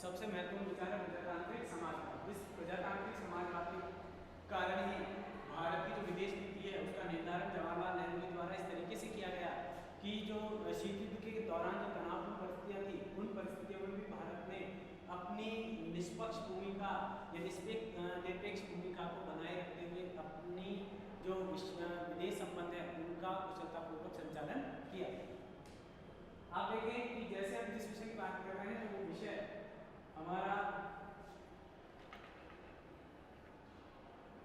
सबसे महत्वपूर्ण विचार है प्रजातांत्रिक समाजवाद। इस प्रजातांत्रिक समाजवाद के कारण ही भारत की जो विदेश नीति है उसका निर्धारण जवाहरलाल नेहरू के द्वारा इस तरीके से किया गया कि जो शीत युद्ध के दौरान जो तनावपूर्ण परिस्थितियाँ थी उन परिस्थितियों में भी भारत ने अपनी निष्पक्ष भूमिका या निरपेक्ष भूमिका को बनाए रखते हुए अपनी जो विदेश संबंध है उनका कुशलतापूर्वक संचालन किया। आप देखें कि जैसे हम जिस विषय की बात कर रहे हैं तो वो विषय हमारा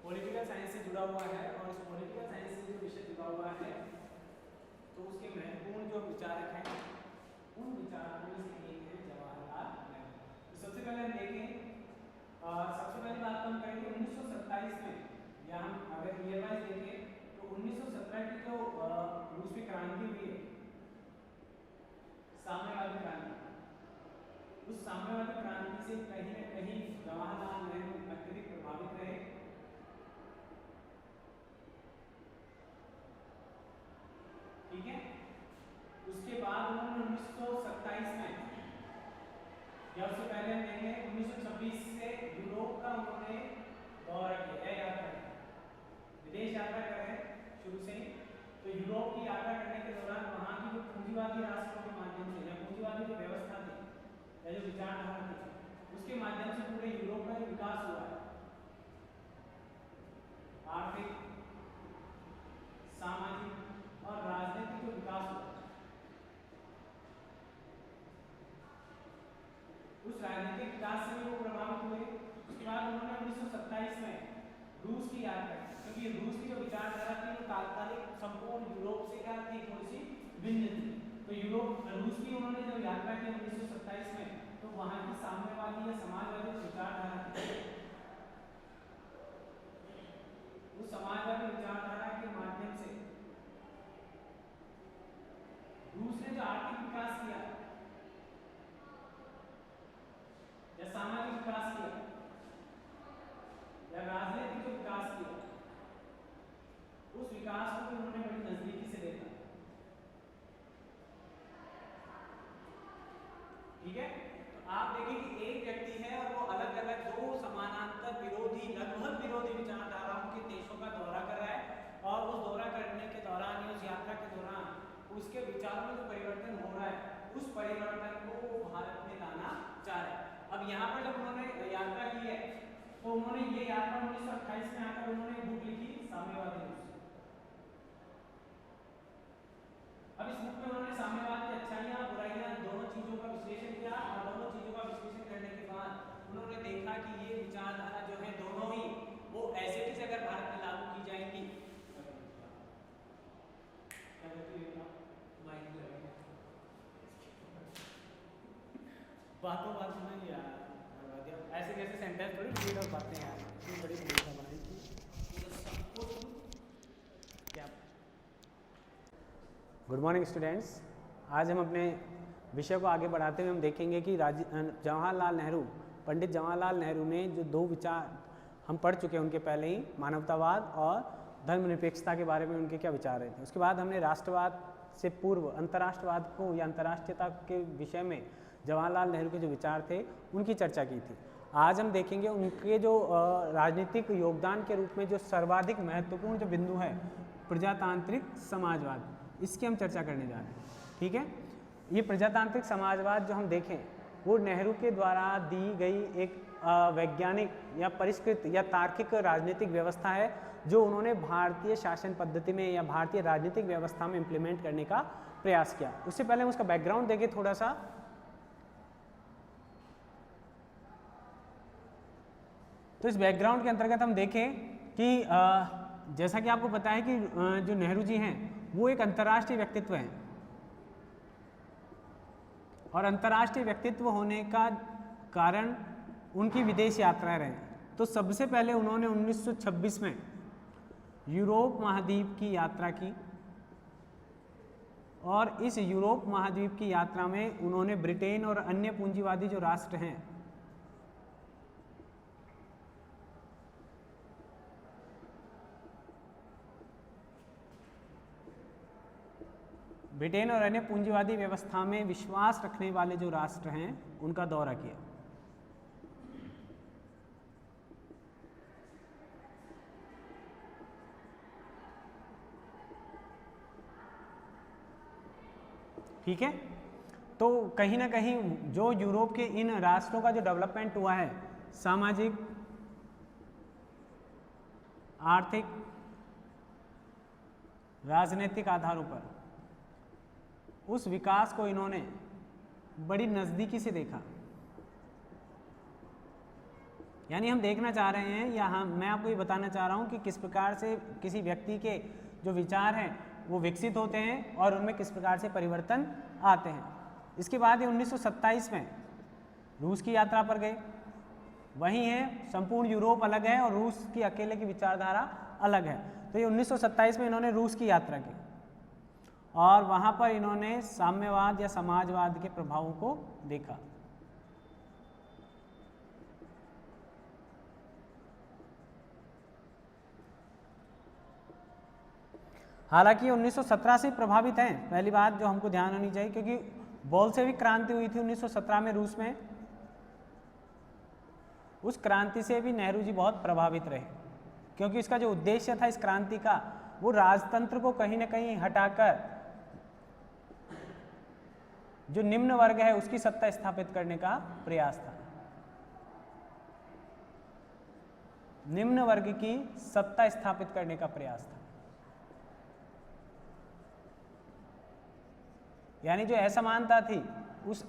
पॉलिटिकल साइंस से जुड़ा हुआ है और इस पॉलिटिकल साइंस से जो विषय जुड़ा हुआ है तो उसके महत्वपूर्ण जो विचारक हैं उन विचारकों में से एक है जवाहरलाल नेहरू। तो सबसे पहले हम देखें सबसे पहली बात तो हम करेंगे 1927 में, या हम अगर ईयर वाइज देखें तो 1917 की जो रूस में क्रांति हुई है, साम्यवादी क्रांति, उस साम्यवादी क्रांति से कहीं न कहीं जवाहरलाल नेहरू अत्यधिक प्रभावित रहे। ठीक है, उसके बाद उन्होंने 1927 में या उससे पहले हम देखें 1926 से यूरोप का उन्होंने दौरा किया, यात्रा की, विदेश यात्रा कर रहे शुरू से ही। तो यूरोप की यात्रा करने के दौरान वहाँ की जो पूंजीवादी राष्ट्रों के माध्यम से या पूंजीवादी जो व्यवस्था थी या जो विचारधारा थी उसके माध्यम से पूरे यूरोप का जो विकास हुआ है, आर्थिक, सामाजिक और राजनीतिक जो विकास हुआ, उस राजनीतिक विकास से भी वो प्रभावित हुए। उसके बाद उन्होंने 1927 में रूस की यात्रा की, क्योंकि रूस की जो विचारधारा थी वो तात्कालिक संपूर्ण यूरोप से क्या थी, थोड़ी सी भिन्न थी। तो रूस की उन्होंने जब यात्रा की 1927 में तो वहाँ की साम्यवादी या समाजवादी विचारधारा थी, उस समाजवादी विचारधारा के माध्यम से रूस ने जो आर्थिक विकास किया या सामाजिक विकास किया या राजनीतिक जो विकास किया, उस विकास को उन्होंने बड़ी नजदीकी से देखा। ठीक है, तो आप देखिए कि एक व्यक्ति है और वो अलग अलग दो समानांतर विरोधी, लगभग विरोधी विचारधाराओं के देशों का दौरा कर रहा है और उस दौरा करने के दौरान या उस यात्रा के दौरान उसके विचारों में जो परिवर्तन हो रहा है उस परिवर्तन को वो भारत में लाना चाह रहे हैं। अब यहाँ पर जब उन्होंने यात्रा की है तो उन्होंने ये यात्रा 1928 में आकर उन्होंने बुक लिखी साम्यवादी रूस। अब इस बुक में उन्होंने साम्यवाद की अच्छाइयाँ बुराइयाँ दोनों चीजों का विश्लेषण किया और दोनों चीजों का विश्लेषण करने के बाद उन्होंने देखा कि ये विचारधारा जो है दोनों ही वो ऐसे ही अगर भारत में लागू की जाएंगी बातों बात में यार ऐसे कैसे सेंटेंस थोड़ी रिपीट हो पाते हैं यार, इतनी बड़ी भूमिका बनाई थी क्या। गुड मॉर्निंग स्टूडेंट्स, आज हम अपने विषय को आगे बढ़ाते हुए हम देखेंगे कि जवाहरलाल नेहरू, पंडित जवाहरलाल नेहरू ने जो दो विचार हम पढ़ चुके हैं उनके पहले ही, मानवतावाद और धर्मनिरपेक्षता के बारे में उनके क्या विचार रहे थे। उसके बाद हमने राष्ट्रवाद से पूर्व अंतर्राष्ट्रवाद को या अंतर्राष्ट्रीयता के विषय में जवाहरलाल नेहरू के जो विचार थे उनकी चर्चा की थी। आज हम देखेंगे उनके जो राजनीतिक योगदान के रूप में जो सर्वाधिक महत्वपूर्ण जो बिंदु है प्रजातांत्रिक समाजवाद, इसकी हम चर्चा करने जा रहे हैं। ठीक है, ये प्रजातांत्रिक समाजवाद जो हम देखें वो नेहरू के द्वारा दी गई एक वैज्ञानिक या परिष्कृत या तार्किक राजनीतिक व्यवस्था है जो उन्होंने भारतीय शासन पद्धति में या भारतीय राजनीतिक व्यवस्था में इम्प्लीमेंट करने का प्रयास किया। उससे पहले हम उसका बैकग्राउंड देखें थोड़ा सा। तो इस बैकग्राउंड के अंतर्गत हम देखें कि जैसा कि आपको पता है कि जो नेहरू जी हैं वो एक अंतर्राष्ट्रीय व्यक्तित्व हैं और अंतर्राष्ट्रीय व्यक्तित्व होने का कारण उनकी विदेश यात्राएं रही। तो सबसे पहले उन्होंने 1926 में यूरोप महाद्वीप की यात्रा की और इस यूरोप महाद्वीप की यात्रा में उन्होंने ब्रिटेन और अन्य पूंजीवादी जो राष्ट्र हैं ब्रिटेन और अन्य पूंजीवादी व्यवस्था में विश्वास रखने वाले जो राष्ट्र हैं उनका दौरा किया। ठीक है। तो कहीं ना कहीं जो यूरोप के इन राष्ट्रों का जो डेवलपमेंट हुआ है सामाजिक, आर्थिक, राजनीतिक आधारों पर, उस विकास को इन्होंने बड़ी नज़दीकी से देखा। यानी हम देखना चाह रहे हैं या मैं आपको ये बताना चाह रहा हूँ कि किस प्रकार से किसी व्यक्ति के जो विचार हैं वो विकसित होते हैं और उनमें किस प्रकार से परिवर्तन आते हैं। इसके बाद ये 1927 में रूस की यात्रा पर गए। वहीं है संपूर्ण यूरोप अलग है और रूस की अकेले की विचारधारा अलग है। तो ये 1927 में इन्होंने रूस की यात्रा की और वहाँ पर इन्होंने साम्यवाद या समाजवाद के प्रभावों को देखा। हालांकि 1917 से प्रभावित हैं, पहली बात जो हमको ध्यान होनी चाहिए, क्योंकि बोल्शेविक क्रांति हुई थी 1917 में रूस में। उस क्रांति से भी नेहरू जी बहुत प्रभावित रहे, क्योंकि इसका जो उद्देश्य था इस क्रांति का वो राजतंत्र को कहीं ना कहीं हटाकर जो निम्न वर्ग है उसकी सत्ता स्थापित करने का प्रयास था। निम्न वर्ग की सत्ता स्थापित करने का प्रयास था। यानी जो असमानता थी उस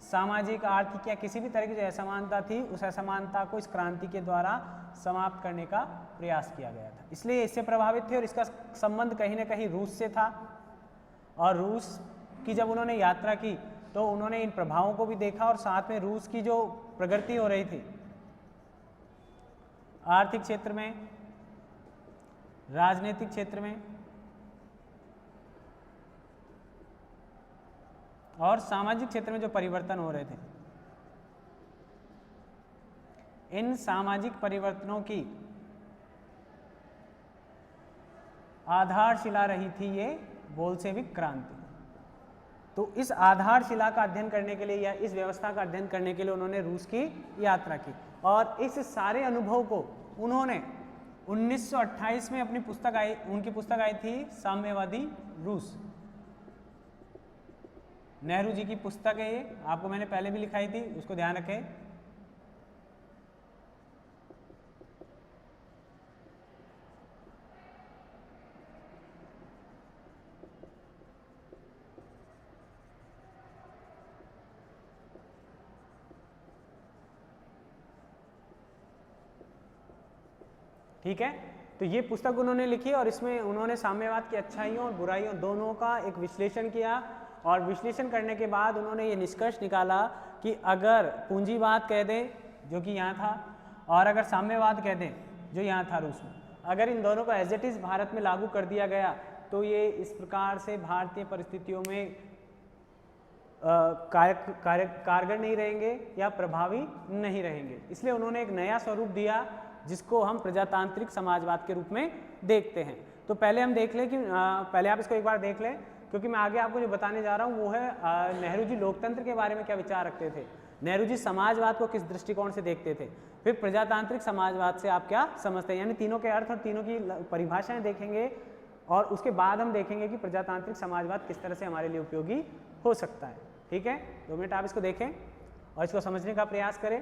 सामाजिक, आर्थिक या किसी भी तरह की जो असमानता थी उस असमानता को इस क्रांति के द्वारा समाप्त करने का प्रयास किया गया था। इसलिए इससे प्रभावित थे और इसका संबंध कहीं ना कहीं रूस से था। और रूस की जब उन्होंने यात्रा की तो उन्होंने इन प्रभावों को भी देखा और साथ में रूस की जो प्रगति हो रही थी आर्थिक क्षेत्र में, राजनीतिक क्षेत्र में और सामाजिक क्षेत्र में जो परिवर्तन हो रहे थे, इन सामाजिक परिवर्तनों की आधारशिला रही थी ये बोल्शेविक क्रांति। तो इस आधारशिला का अध्ययन करने के लिए या इस व्यवस्था का अध्ययन करने के लिए उन्होंने रूस की यात्रा की और इस सारे अनुभव को उन्होंने 1928 में अपनी पुस्तक आई, उनकी पुस्तक आई थी साम्यवादी रूस। नेहरू जी की पुस्तक है ये, आपको मैंने पहले भी लिखाई थी, उसको ध्यान रखें। ठीक है, तो ये पुस्तक उन्होंने लिखी और इसमें उन्होंने साम्यवाद की अच्छाइयों और बुराइयों दोनों का एक विश्लेषण किया और विश्लेषण करने के बाद उन्होंने ये निष्कर्ष निकाला कि अगर पूंजीवाद कह दें जो कि यहाँ था और अगर साम्यवाद कह दें जो यहाँ था रूस में, अगर इन दोनों को एज इट इज़ भारत में लागू कर दिया गया तो ये इस प्रकार से भारतीय परिस्थितियों में कारगर नहीं रहेंगे या प्रभावी नहीं रहेंगे। इसलिए उन्होंने एक नया स्वरूप दिया जिसको हम प्रजातांत्रिक समाजवाद के रूप में देखते हैं। तो पहले हम देख लें कि पहले आप इसको एक बार देख लें, क्योंकि मैं आगे आपको जो बताने जा रहा हूँ वो है नेहरू जी लोकतंत्र के बारे में क्या विचार रखते थे, नेहरू जी समाजवाद को किस दृष्टिकोण से देखते थे, फिर प्रजातांत्रिक समाजवाद से आप क्या समझते हैं, यानी तीनों के अर्थ और तीनों की परिभाषाएं देखेंगे और उसके बाद हम देखेंगे कि प्रजातांत्रिक समाजवाद किस तरह से हमारे लिए उपयोगी हो सकता है। ठीक है, 2 मिनट आप इसको देखें और इसको समझने का प्रयास करें।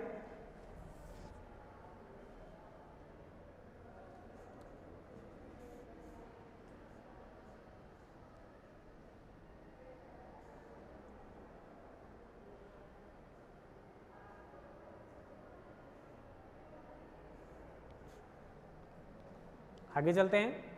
आगे चलते हैं।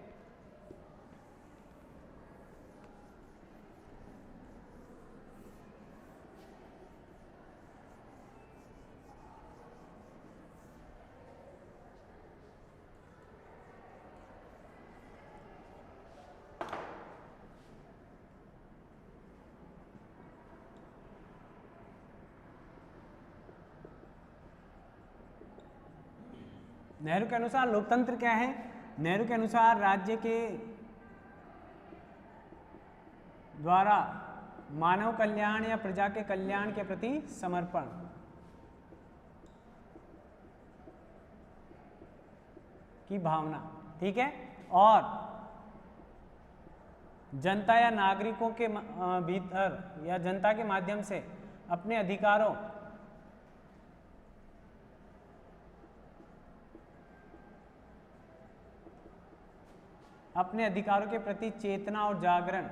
नेहरू के अनुसार लोकतंत्र क्या है? नेहरू के अनुसार राज्य के द्वारा मानव कल्याण या प्रजा के कल्याण के प्रति समर्पण, की भावना। ठीक है, और जनता या नागरिकों के भीतर या जनता के माध्यम से अपने अधिकारों के प्रति चेतना और जागरण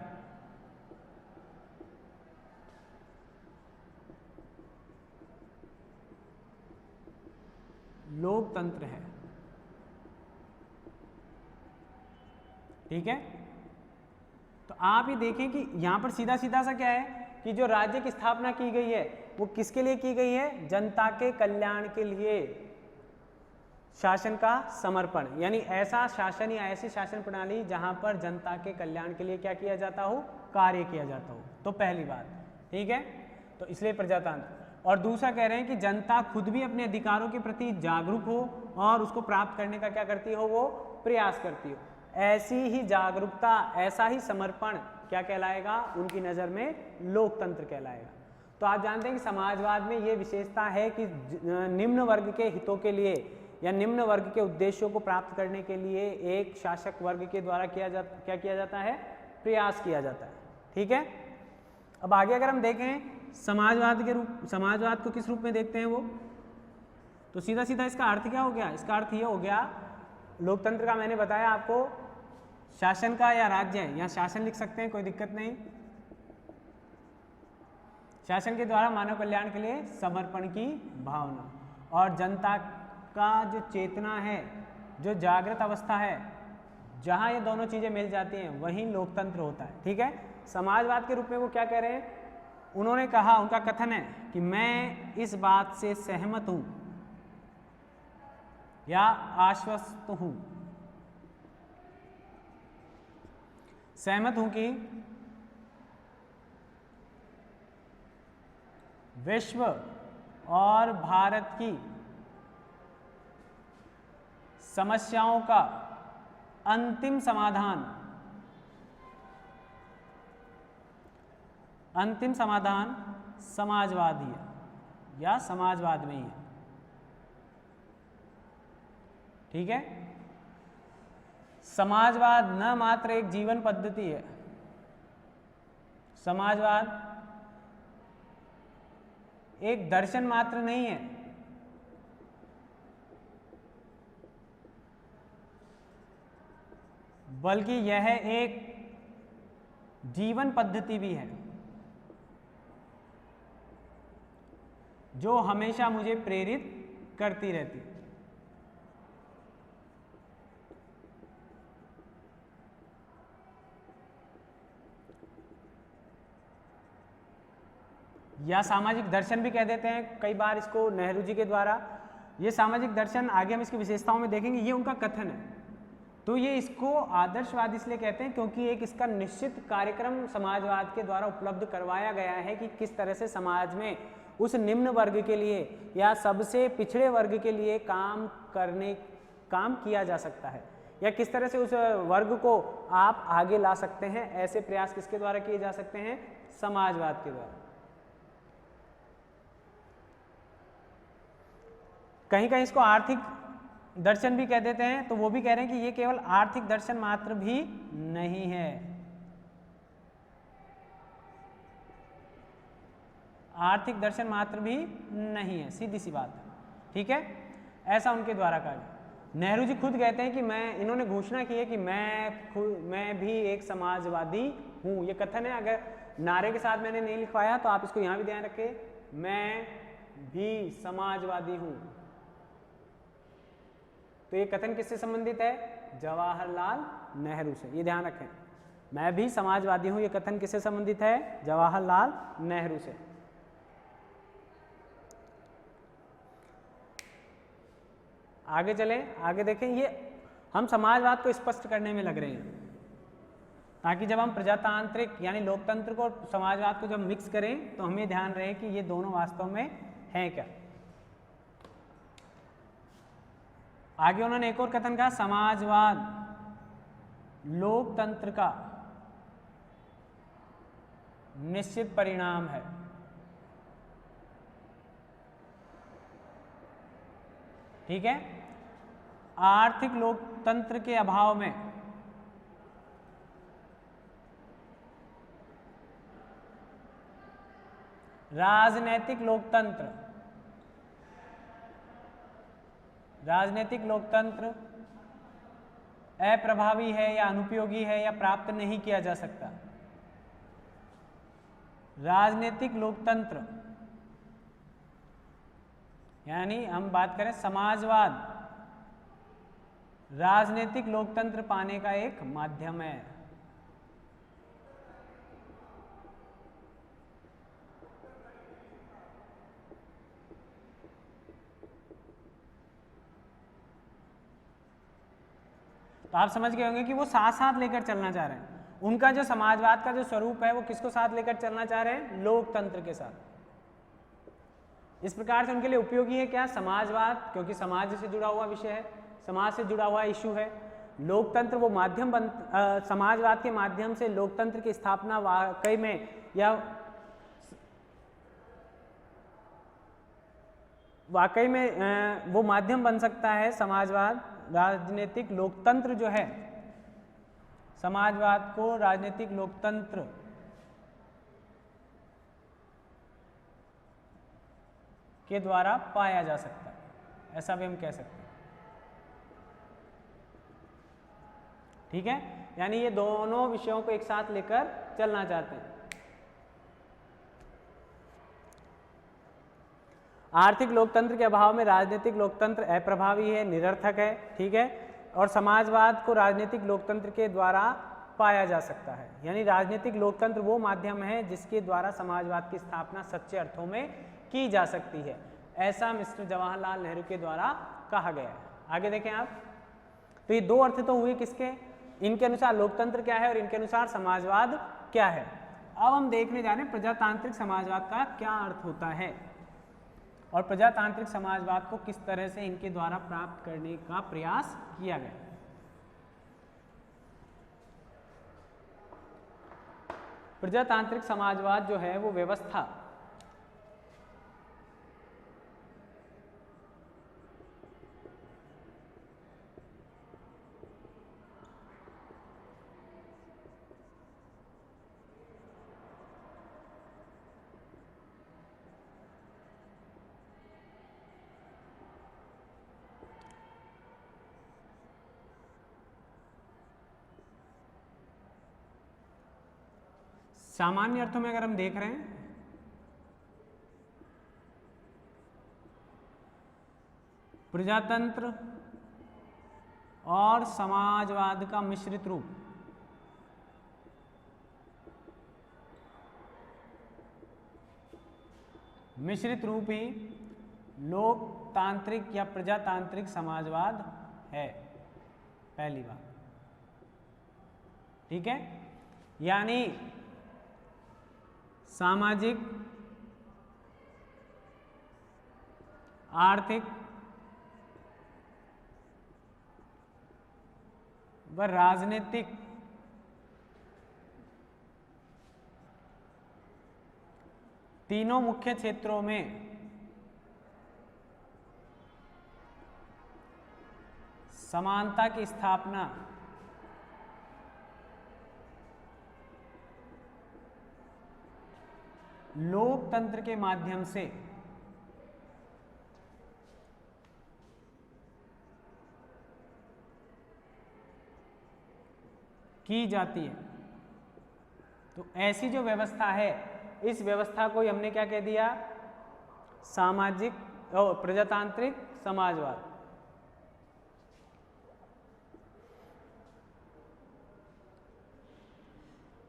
लोकतंत्र है। ठीक है, तो आप ये देखें कि यहां पर सीधा सीधा सा क्या है कि जो राज्य की स्थापना की गई है वो किसके लिए की गई है? जनता के कल्याण के लिए शासन का समर्पण, यानी ऐसा शासन या ऐसी शासन प्रणाली जहां पर जनता के कल्याण के लिए क्या किया जाता हो? कार्य किया जाता हो। तो पहली बात, ठीक है, तो इसलिए प्रजातंत्र। और दूसरा कह रहे हैं कि जनता खुद भी अपने अधिकारों के प्रति जागरूक हो और उसको प्राप्त करने का क्या करती हो? वो प्रयास करती हो। ऐसी ही जागरूकता, ऐसा ही समर्पण क्या कहलाएगा? उनकी नज़र में लोकतंत्र कहलाएगा। तो आप जानते हैं कि समाजवाद में ये विशेषता है कि निम्न वर्ग के हितों के लिए या निम्न वर्ग के उद्देश्यों को प्राप्त करने के लिए एक शासक वर्ग के द्वारा क्या किया जाता है? प्रयास किया जाता है। ठीक है, अब आगे अगर हम देखें समाजवाद को किस रूप में देखते हैं वो, तो सीधा सीधा इसका अर्थ क्या हो गया? इसका अर्थ ये हो गया, लोकतंत्र का मैंने बताया आपको, शासन का या राज्य, या शासन लिख सकते हैं, कोई दिक्कत नहीं। शासन के द्वारा मानव कल्याण के लिए समर्पण की भावना, और जनता का जो चेतना है, जो जागृत अवस्था है, जहां ये दोनों चीजें मिल जाती हैं वही लोकतंत्र होता है। ठीक है, समाजवाद के रूप में वो क्या कह रहे हैं? उन्होंने कहा, उनका कथन है कि मैं इस बात से सहमत हूं या आश्वस्त हूं, सहमत हूं कि विश्व और भारत की समस्याओं का अंतिम समाधान समाजवाद ही है या समाजवाद में ही है। ठीक है, समाजवाद न मात्र एक जीवन पद्धति है, समाजवाद एक दर्शन मात्र नहीं है, बल्कि यह एक जीवन पद्धति भी है जो हमेशा मुझे प्रेरित करती रहती है। या सामाजिक दर्शन भी कह देते हैं कई बार इसको, नेहरू जी के द्वारा। ये सामाजिक दर्शन आगे हम इसकी विशेषताओं में देखेंगे, ये उनका कथन है। तो ये इसको आदर्शवाद इसलिए कहते हैं क्योंकि एक इसका निश्चित कार्यक्रम समाजवाद के द्वारा उपलब्ध करवाया गया है कि किस तरह से समाज में उस निम्न वर्ग के लिए या सबसे पिछड़े वर्ग के लिए काम किया जा सकता है, या किस तरह से उस वर्ग को आप आगे ला सकते हैं। ऐसे प्रयास किसके द्वारा किए जा सकते हैं? समाजवाद के द्वारा। कहीं कहीं इसको आर्थिक दर्शन भी कह देते हैं, तो वो भी कह रहे हैं कि ये केवल आर्थिक दर्शन मात्र भी नहीं है, आर्थिक दर्शन मात्र भी नहीं है, सीधी सी बात है। ठीक है, ऐसा उनके द्वारा कहा। नेहरू जी खुद कहते हैं कि इन्होंने घोषणा की है कि मैं भी एक समाजवादी हूं। ये कथन है, अगर नारे के साथ मैंने नहीं लिखवाया तो आप इसको यहां भी ध्यान रखें, मैं भी समाजवादी हूं। तो ये कथन किससे संबंधित है? जवाहरलाल नेहरू से। ये ध्यान रखें, मैं भी समाजवादी हूं, ये कथन किससे संबंधित है? जवाहरलाल नेहरू से। आगे चलें, आगे देखें। ये हम समाजवाद को स्पष्ट करने में लग रहे हैं ताकि जब हम प्रजातांत्रिक यानी लोकतंत्र को समाजवाद को जब मिक्स करें तो हमें ध्यान रहे कि ये दोनों वास्तव में हैं क्या। आगे उन्होंने एक और कथन कहा, समाजवाद लोकतंत्र का निश्चित परिणाम है। ठीक है, आर्थिक लोकतंत्र के अभाव में राजनैतिक लोकतंत्र, राजनीतिक लोकतंत्र अप्रभावी है या अनुपयोगी है या प्राप्त नहीं किया जा सकता। राजनीतिक लोकतंत्र यानी हम बात करें समाजवाद, राजनीतिक लोकतंत्र पाने का एक माध्यम है। तो आप समझ गए होंगे कि वो साथ साथ लेकर चलना चाह रहे हैं। उनका जो समाजवाद का जो स्वरूप है वो किसको साथ लेकर चलना चाह रहे हैं? लोकतंत्र के साथ। इस प्रकार से उनके लिए उपयोगी है क्या? समाजवाद, क्योंकि समाज से जुड़ा हुआ विषय है, समाज से जुड़ा हुआ इशू है। लोकतंत्र वो माध्यम समाजवाद के माध्यम से लोकतंत्र की स्थापना वाकई में या वाकई में वो माध्यम बन सकता है समाजवाद। राजनीतिक लोकतंत्र जो है, समाजवाद को राजनीतिक लोकतंत्र के द्वारा पाया जा सकता है, ऐसा भी हम कह सकते हैं। ठीक है, यानी ये दोनों विषयों को एक साथ लेकर चलना चाहते हैं। आर्थिक लोकतंत्र के अभाव में राजनीतिक लोकतंत्र अप्रभावी है, निरर्थक है। ठीक है, और समाजवाद को राजनीतिक लोकतंत्र के द्वारा पाया जा सकता है, यानी राजनीतिक लोकतंत्र वो माध्यम है जिसके द्वारा समाजवाद की स्थापना सच्चे अर्थों में की जा सकती है, ऐसा मिस्टर जवाहरलाल नेहरू के द्वारा कहा गया है। आगे देखें आप, तो ये दो अर्थ तो हुए किसके? इनके अनुसार लोकतंत्र क्या है और इनके अनुसार समाजवाद क्या है। अब हम देखने जा रहे हैं प्रजातांत्रिक समाजवाद का क्या अर्थ होता है और प्रजातांत्रिक समाजवाद को किस तरह से इनके द्वारा प्राप्त करने का प्रयास किया गया। प्रजातांत्रिक समाजवाद जो है वो व्यवस्था सामान्य अर्थों में अगर हम देख रहे हैं प्रजातंत्र और समाजवाद का मिश्रित रूप, मिश्रित रूप ही लोकतांत्रिक या प्रजातांत्रिक समाजवाद है। पहली बात, ठीक है, यानी सामाजिक, आर्थिक व राजनीतिक तीनों मुख्य क्षेत्रों में समानता की स्थापना लोकतंत्र के माध्यम से की जाती है। तो ऐसी जो व्यवस्था है, इस व्यवस्था को हमने क्या कह दिया? सामाजिक और प्रजातांत्रिक समाजवाद।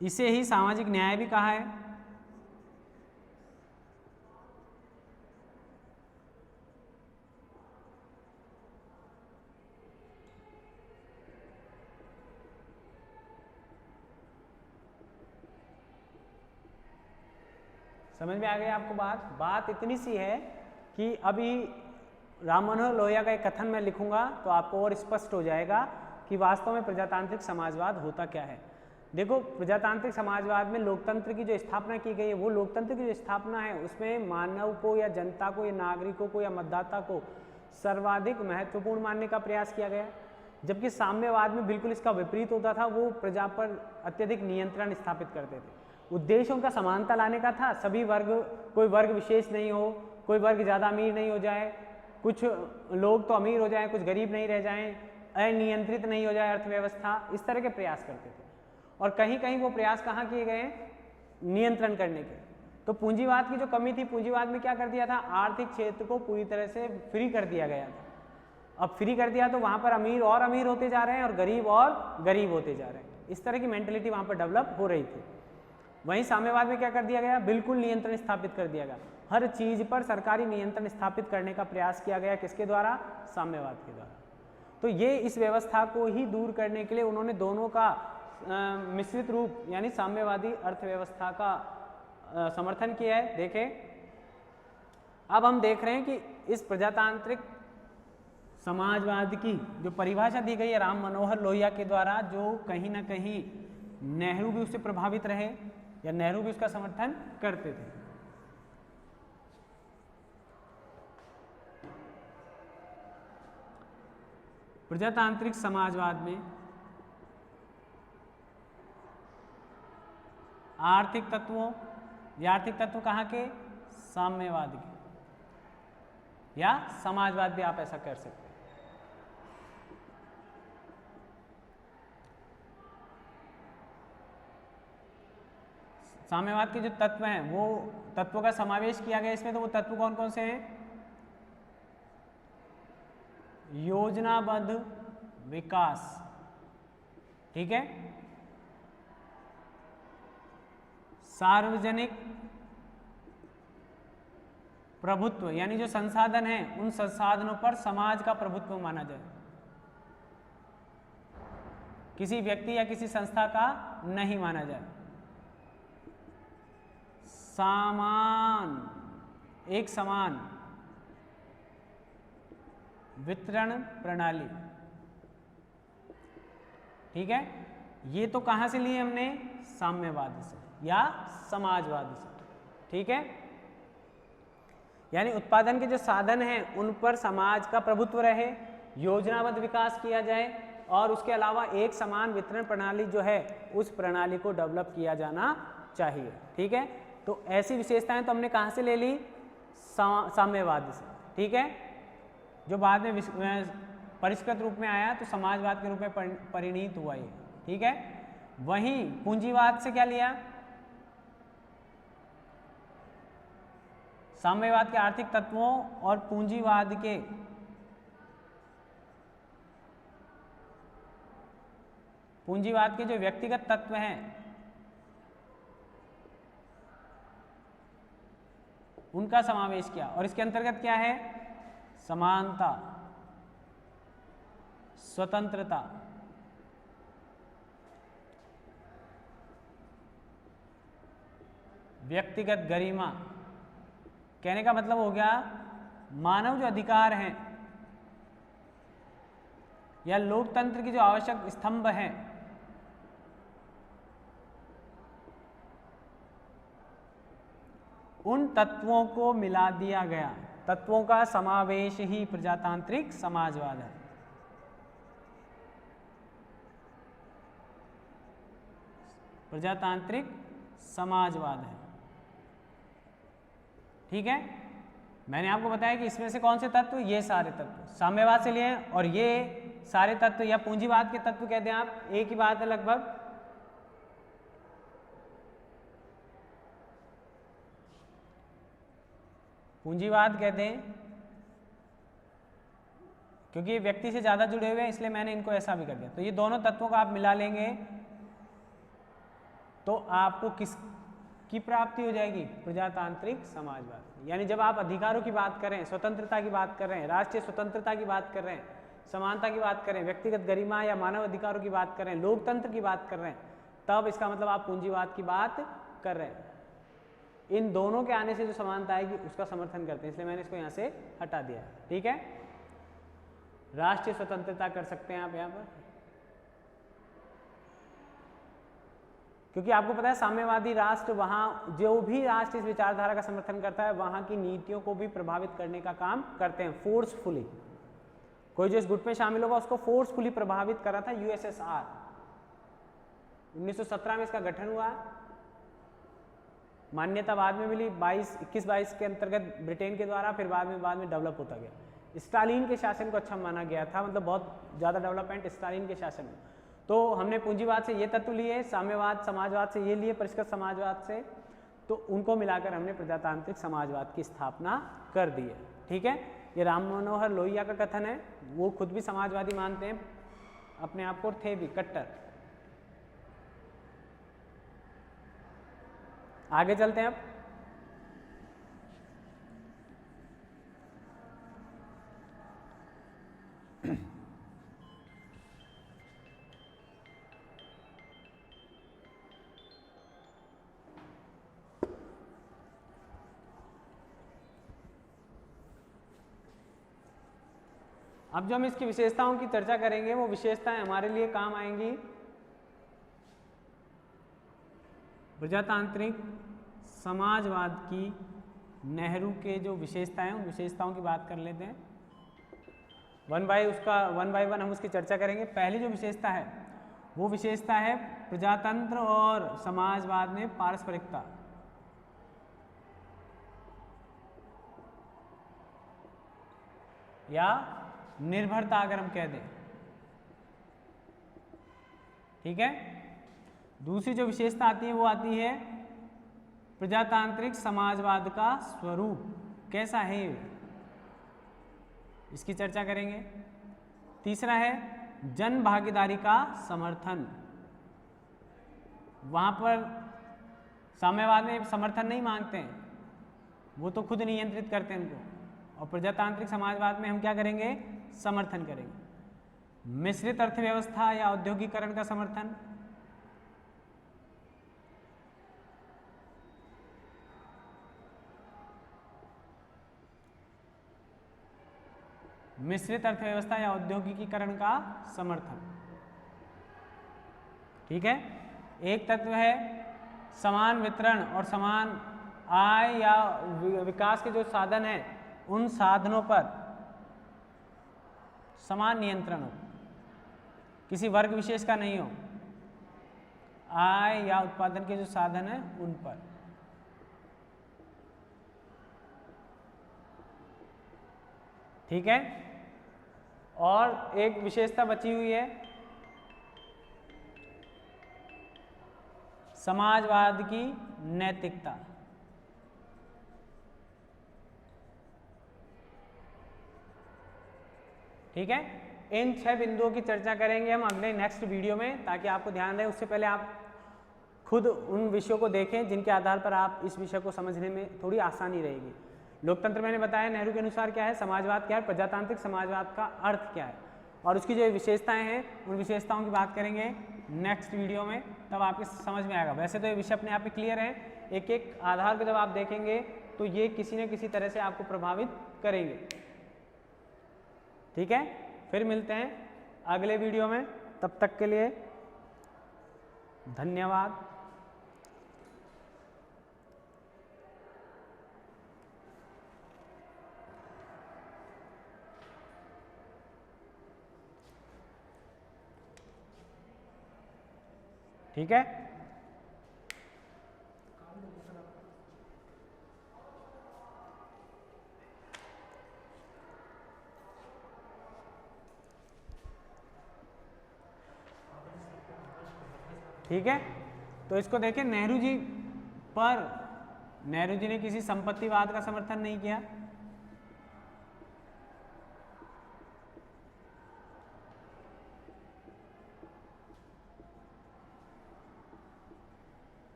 इसे ही सामाजिक न्याय भी कहा है। समझ में आ गई आपको बात इतनी सी है कि अभी राम मनोहर लोहिया का एक कथन मैं लिखूंगा तो आपको और स्पष्ट हो जाएगा कि वास्तव में प्रजातांत्रिक समाजवाद होता क्या है। देखो, प्रजातांत्रिक समाजवाद में लोकतंत्र की जो स्थापना की गई है, वो लोकतंत्र की जो स्थापना है उसमें मानव को या जनता को या नागरिकों को या मतदाता को सर्वाधिक महत्वपूर्ण मानने का प्रयास किया गया, जबकि साम्यवाद में बिल्कुल इसका विपरीत होता था। वो प्रजा पर अत्यधिक नियंत्रण स्थापित करते थे। उद्देश्यों का समानता लाने का था, सभी वर्ग, कोई वर्ग विशेष नहीं हो, कोई वर्ग ज़्यादा अमीर नहीं हो जाए, कुछ लोग तो अमीर हो जाएं, कुछ गरीब नहीं रह जाएं, अनियंत्रित नहीं हो जाए अर्थव्यवस्था, इस तरह के प्रयास करते थे। और कहीं कहीं वो प्रयास कहाँ किए गए हैं, नियंत्रण करने के। तो पूंजीवाद की जो कमी थी, पूंजीवाद में क्या कर दिया था, आर्थिक क्षेत्र को पूरी तरह से फ्री कर दिया गया था। अब फ्री कर दिया तो वहाँ पर अमीर और अमीर होते जा रहे हैं और गरीब होते जा रहे हैं, इस तरह की मेंटेलिटी वहाँ पर डेवलप हो रही थी। वहीं साम्यवाद में क्या कर दिया गया, बिल्कुल नियंत्रण स्थापित कर दिया गया, हर चीज पर सरकारी नियंत्रण स्थापित करने का प्रयास किया गया, किसके द्वारा, साम्यवाद के द्वारा। तो ये इस व्यवस्था को ही दूर करने के लिए उन्होंने दोनों का मिश्रित रूप यानी साम्यवादी अर्थव्यवस्था का समर्थन किया है। देखें, अब हम देख रहे हैं कि इस प्रजातांत्रिक समाजवाद की जो परिभाषा दी गई है राम मनोहर लोहिया के द्वारा, जो कहीं ना कहीं नेहरू भी उससे प्रभावित रहे या नेहरू भी उसका समर्थन करते थे। प्रजातांत्रिक समाजवाद में आर्थिक तत्वों, या आर्थिक तत्व कहाँ के, साम्यवाद के, या समाजवाद भी आप ऐसा कर सकते हैं। साम्यवाद के जो तत्व हैं वो तत्वों का समावेश किया गया इसमें। तो वो तत्व कौन कौन से हैं, योजनाबद्ध विकास, ठीक है, सार्वजनिक प्रभुत्व, यानी जो संसाधन है उन संसाधनों पर समाज का प्रभुत्व माना जाए, किसी व्यक्ति या किसी संस्था का नहीं माना जाए। समान, एक समान वितरण प्रणाली, ठीक है। ये तो कहां से लिए हमने, साम्यवाद से या समाजवाद से, ठीक है। यानी उत्पादन के जो साधन हैं उन पर समाज का प्रभुत्व रहे, योजनाबद्ध विकास किया जाए और उसके अलावा एक समान वितरण प्रणाली जो है उस प्रणाली को डेवलप किया जाना चाहिए, ठीक है। तो ऐसी विशेषताएं तो हमने कहां से ले ली, साम्यवाद से, ठीक है, जो बाद में परिष्कृत रूप में आया तो समाजवाद के रूप में परिणित हुआ ये, ठीक है। वहीं पूंजीवाद से क्या लिया, साम्यवाद के आर्थिक तत्वों और पूंजीवाद के जो व्यक्तिगत तत्व हैं उनका समावेश किया। और इसके अंतर्गत क्या है, समानता, स्वतंत्रता, व्यक्तिगत गरिमा। कहने का मतलब हो गया मानव जो अधिकार हैं या लोकतंत्र की जो आवश्यक स्तंभ हैं उन तत्वों को मिला दिया गया। तत्वों का समावेश ही प्रजातांत्रिक समाजवाद है। प्रजातांत्रिक समाजवाद है, ठीक है। मैंने आपको बताया कि इसमें से कौन से तत्व, ये सारे तत्व साम्यवाद से लिए हैं और ये सारे तत्व या पूंजीवाद के तत्व कहते हैं आप, एक ही बात है लगभग। पूंजीवाद कहते हैं क्योंकि ये व्यक्ति से ज्यादा जुड़े हुए हैं इसलिए मैंने इनको ऐसा भी कर दिया। तो ये दोनों तत्वों को आप मिला लेंगे तो आपको किस की प्राप्ति हो जाएगी, प्रजातांत्रिक समाजवाद। यानी जब आप अधिकारों की बात करें, स्वतंत्रता की बात कर रहे हैं, राष्ट्रीय स्वतंत्रता की बात कर रहे हैं, समानता की बात करें, व्यक्तिगत गरिमा या मानव अधिकारों की बात कर रहे हैं, लोकतंत्र की बात कर रहे हैं, तब इसका मतलब आप पूंजीवाद की बात कर रहे हैं। इन दोनों के आने से जो समानता आएगी उसका समर्थन करते हैं, इसलिए मैंने इसको यहाँ से हटा दिया, ठीक है। राष्ट्रीय स्वतंत्रता कर सकते हैं आप यहाँ पर, क्योंकि आपको पता है साम्यवादी राष्ट्र, वहाँ जो भी राष्ट्र इस विचारधारा का समर्थन करता है वहाँ की नीतियों को भी प्रभावित करने का काम करते हैं फोर्सफुली। कोई जो इस गुट में शामिल होगा उसको फोर्सफुली प्रभावित कर रहा था यूएसएसआर। 1917 में इसका गठन हुआ मान्यता बाद में मिली 21-22 के अंतर्गत ब्रिटेन के द्वारा, फिर बाद में डेवलप होता गया। स्टालिन के शासन को अच्छा माना गया था, मतलब बहुत ज़्यादा डेवलपमेंट स्टालिन के शासन में। तो हमने पूंजीवाद से ये तत्व लिए, साम्यवाद समाजवाद से ये लिए, परिष्कृत समाजवाद से, तो उनको मिलाकर हमने प्रजातांत्रिक समाजवाद की स्थापना कर दी है। ठीक है, ये राम मनोहर लोहिया का कथन है, वो खुद भी समाजवादी मानते हैं अपने आप को, थे भी कट्टर। आगे चलते हैं अब। अब जो हम इसकी विशेषताओं की चर्चा करेंगे, वो विशेषताएं हमारे लिए काम आएंगी प्रजातांत्रिक समाजवाद की। नेहरू के जो विशेषताएं, उन विशेषताओं की बात कर लेते हैं। वन बाय वन हम उसकी चर्चा करेंगे। पहली जो विशेषता है, वो विशेषता है प्रजातंत्र और समाजवाद में पारस्परिकता। या निर्भरता अगर हम कह दें, ठीक है। दूसरी जो विशेषता आती है, वो आती है प्रजातांत्रिक समाजवाद का स्वरूप कैसा है, इसकी चर्चा करेंगे। तीसरा है जन भागीदारी का समर्थन। वहां पर साम्यवाद में समर्थन नहीं मांगते हैं, वो तो खुद नियंत्रित करते हैं उनको, और प्रजातांत्रिक समाजवाद में हम क्या करेंगे, समर्थन करेंगे। मिश्रित अर्थव्यवस्था या औद्योगिकरण का समर्थन। मिश्रित अर्थव्यवस्था या औद्योगिकीकरण का समर्थन। ठीक है। एक तत्व है समान वितरण और समान आय या विकास के जो साधन हैं, उन साधनों पर समान नियंत्रण हो, किसी वर्ग विशेष का नहीं हो। आय या उत्पादन के जो साधन हैं उन पर। ठीक है। और एक विशेषता बची हुई है समाजवाद की नैतिकता। ठीक है। इन 6 बिंदुओं की चर्चा करेंगे हम अगले नेक्स्ट वीडियो में, ताकि आपको ध्यान रहे। उससे पहले आप खुद उन विषयों को देखें जिनके आधार पर आप इस विषय को समझने में थोड़ी आसानी रहेगी। लोकतंत्र मैंने बताया नेहरू के अनुसार क्या है, समाजवाद क्या है, प्रजातांत्रिक समाजवाद का अर्थ क्या है, और उसकी जो विशेषताएं हैं, उन विशेषताओं की बात करेंगे नेक्स्ट वीडियो में, तब आपके समझ में आएगा। वैसे तो ये विषय अपने आप में क्लियर है, एक एक आधार पर जब आप देखेंगे तो ये किसी न किसी तरह से आपको प्रभावित करेंगे। ठीक है। फिर मिलते हैं अगले वीडियो में, तब तक के लिए धन्यवाद। ठीक है। ठीक है। तो इसको देखें, नेहरू जी ने किसी संपत्तिवाद का समर्थन नहीं किया।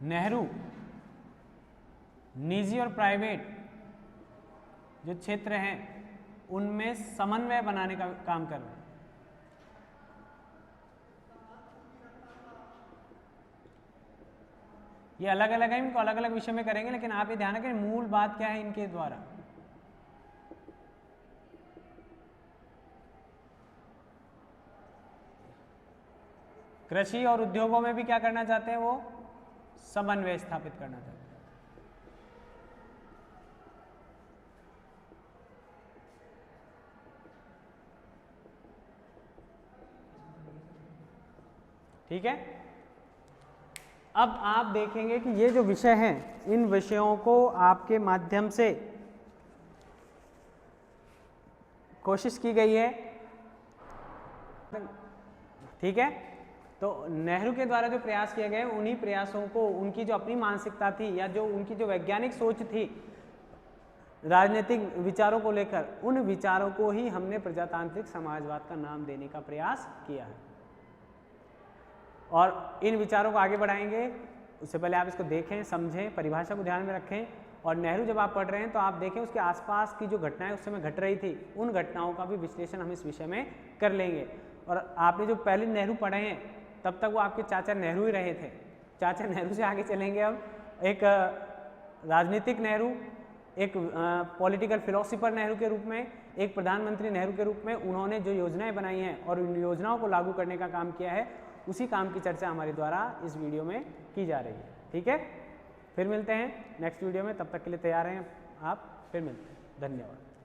नेहरू निजी और प्राइवेट जो क्षेत्र हैं उनमें समन्वय बनाने का काम कर रहे हैं। ये अलग अलग है, इनको अलग अलग विषय में करेंगे, लेकिन आप ये ध्यान रखें मूल बात क्या है इनके द्वारा। कृषि और उद्योगों में भी क्या करना चाहते हैं, वो समन्वय स्थापित करना चाहते हैं। ठीक है। अब आप देखेंगे कि ये जो विषय हैं, इन विषयों को आपके माध्यम से कोशिश की गई है, ठीक है। तो नेहरू के द्वारा जो प्रयास किए गए, उन्हीं प्रयासों को, उनकी जो अपनी मानसिकता थी या जो उनकी जो वैज्ञानिक सोच थी राजनीतिक विचारों को लेकर, उन विचारों को ही हमने प्रजातांत्रिक समाजवाद का नाम देने का प्रयास किया है और इन विचारों को आगे बढ़ाएंगे। उससे पहले आप इसको देखें, समझें, परिभाषा को ध्यान में रखें। और नेहरू जब आप पढ़ रहे हैं तो आप देखें उसके आसपास की जो घटनाएं उस समय घट रही थी, उन घटनाओं का भी विश्लेषण हम इस विषय में कर लेंगे। और आपने जो पहले नेहरू पढ़े हैं तब तक वो आपके चाचा नेहरू ही रहे थे। चाचा नेहरू से आगे चलेंगे अब, एक राजनीतिक नेहरू, एक पॉलिटिकल फिलोसोफर नेहरू के रूप में, एक प्रधानमंत्री नेहरू के रूप में उन्होंने जो योजनाएं बनाई हैं और उन योजनाओं को लागू करने का काम किया है, उसी काम की चर्चा हमारे द्वारा इस वीडियो में की जा रही है। ठीक है, फिर मिलते हैं नेक्स्ट वीडियो में, तब तक के लिए तैयार हैं आप, फिर मिलते हैं, धन्यवाद।